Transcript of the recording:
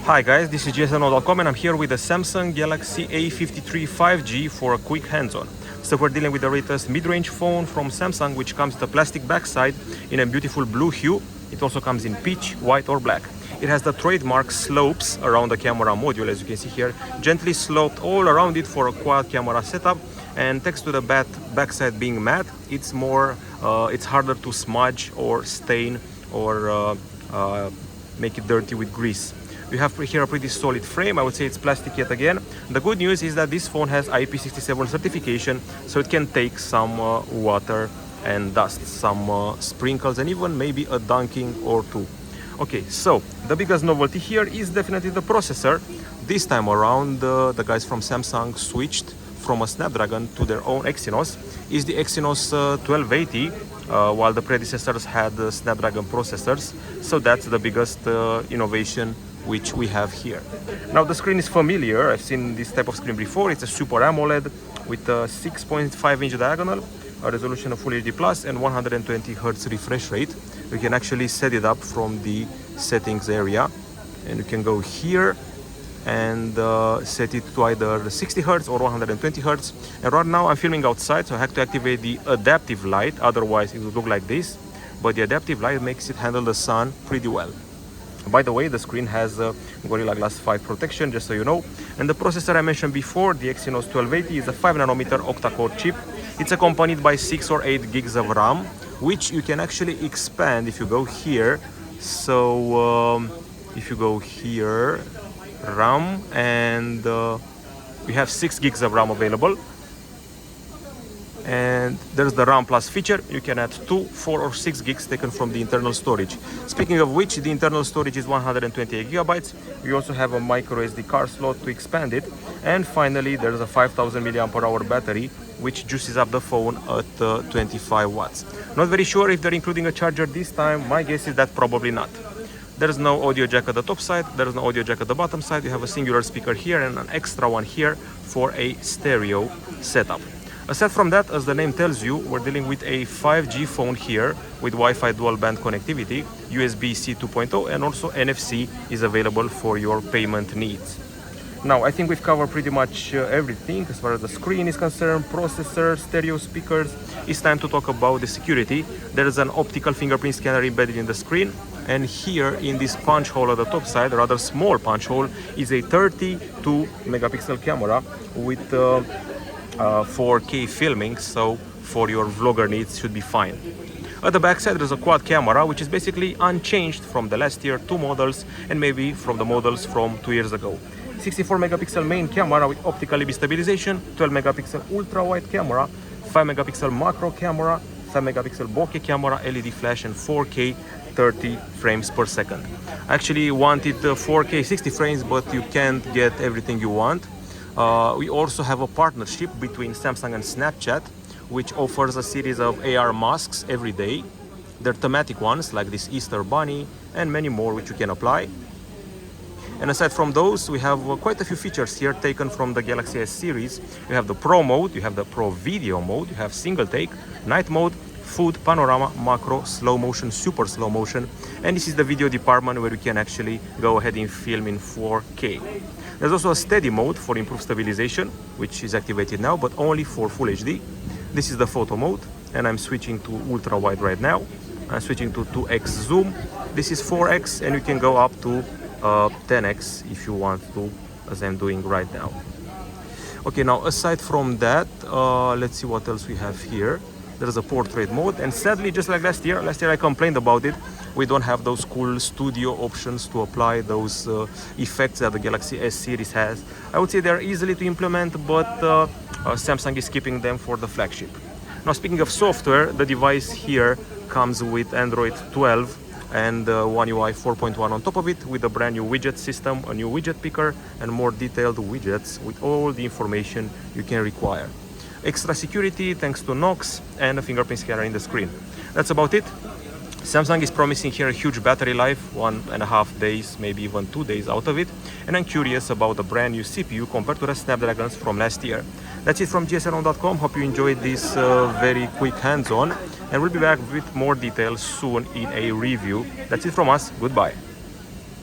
Hi guys, this is gsno.com and I'm here with the Samsung Galaxy A53 5G for a quick hands-on. So we're dealing with the latest mid-range phone from Samsung, which comes with a plastic backside in a beautiful blue hue. It also comes in peach, white or black. It has the trademark slopes around the camera module, as you can see here, gently sloped all around it for a quad camera setup. And thanks to the backside being matte, it's harder to smudge or stain or make it dirty with grease. We have here a pretty solid frame. I would say it's plastic yet again. The good news is that this phone has IP67 certification, so it can take some water and dust, some sprinkles, and even maybe a dunking or two. Okay, so the biggest novelty here is definitely the processor. This time around, the guys from Samsung switched from a Snapdragon to their own Exynos. Is the Exynos 1280, while the predecessors had the Snapdragon processors. So that's the biggest innovation which we have here. Now the screen is familiar. I've seen this type of screen before. It's a Super AMOLED with a 6.5-inch diagonal, a resolution of Full HD Plus, and 120 Hz refresh rate. You can actually set it up from the settings area, and you can go here and set it to either 60 Hz or 120 Hz. And right now I'm filming outside, so I have to activate the adaptive light, otherwise it would look like this. But the adaptive light makes it handle the sun pretty well. By the way, the screen has Gorilla Glass 5 protection, just so you know. And the processor I mentioned before, the Exynos 1280, is a 5nm octa-core chip. It's accompanied by 6 or 8 gigs of RAM, which you can actually expand if you go here. So if you go here, RAM, and we have 6 gigs of RAM available. And there's the RAM Plus feature. You can add 2, 4 or 6 gigs taken from the internal storage. Speaking of which, the internal storage is 128 gigabytes. We also have a micro SD card slot to expand it. And finally, there's a 5000 mAh battery, which juices up the phone at 25 watts. Not very sure if they're including a charger this time. My guess is that probably not. There's no audio jack at the top side, there's no audio jack at the bottom side. You have a singular speaker here and an extra one here for a stereo setup. Aside from that, as the name tells you, we're dealing with a 5G phone here with Wi-Fi dual band connectivity, USB-C 2.0, and also NFC is available for your payment needs. Now, I think we've covered pretty much everything as far as the screen is concerned, processor, stereo speakers. It's time to talk about the security. There is an optical fingerprint scanner embedded in the screen. And here in this punch hole at the top side, a rather small punch hole, is a 32 megapixel camera with 4K filming, so for your vlogger needs should be fine. At the back side there's a quad camera, which is basically unchanged from the last year 2 models and maybe from the models from 2 years ago. 64 megapixel main camera with optical image stabilization, 12 megapixel ultra wide camera, 5 megapixel macro camera, 5 megapixel bokeh camera, LED flash, and 4K 30 frames per second. I actually wanted 4K 60 frames, but you can't get everything you want. We also have a partnership between Samsung and Snapchat, which offers a series of AR masks every day. They're thematic ones like this Easter bunny and many more which you can apply. And aside from those, we have quite a few features here taken from the Galaxy S series. You have the Pro mode, you have the Pro video mode, you have single take, night mode, food, panorama, macro, slow motion, super slow motion. And this is the video department where you can actually go ahead and film in 4K. There's also a steady mode for improved stabilization, which is activated now, but only for Full HD. This is the photo mode, and I'm switching to ultra wide right now. I'm switching to 2x zoom. This is 4x, and you can go up to 10x if you want to, as I'm doing right now. Okay, now aside from that, let's see what else we have here. There's a portrait mode, and sadly, just like last year I complained about it. We don't have those cool studio options to apply those effects that the Galaxy S series has. I would say they're easily to implement, but Samsung is keeping them for the flagship. Now, speaking of software, the device here comes with Android 12 and One UI 4.1 on top of it, with a brand new widget system, a new widget picker, and more detailed widgets with all the information you can require. Extra security thanks to Knox and a fingerprint scanner in the screen. That's about it. Samsung is promising here a huge battery life, 1.5 days, maybe even 2 days out of it. And I'm curious about the brand new CPU compared to the Snapdragons from last year. That's it from gsno.com. Hope you enjoyed this very quick hands-on. And we'll be back with more details soon in a review. That's it from us. Goodbye.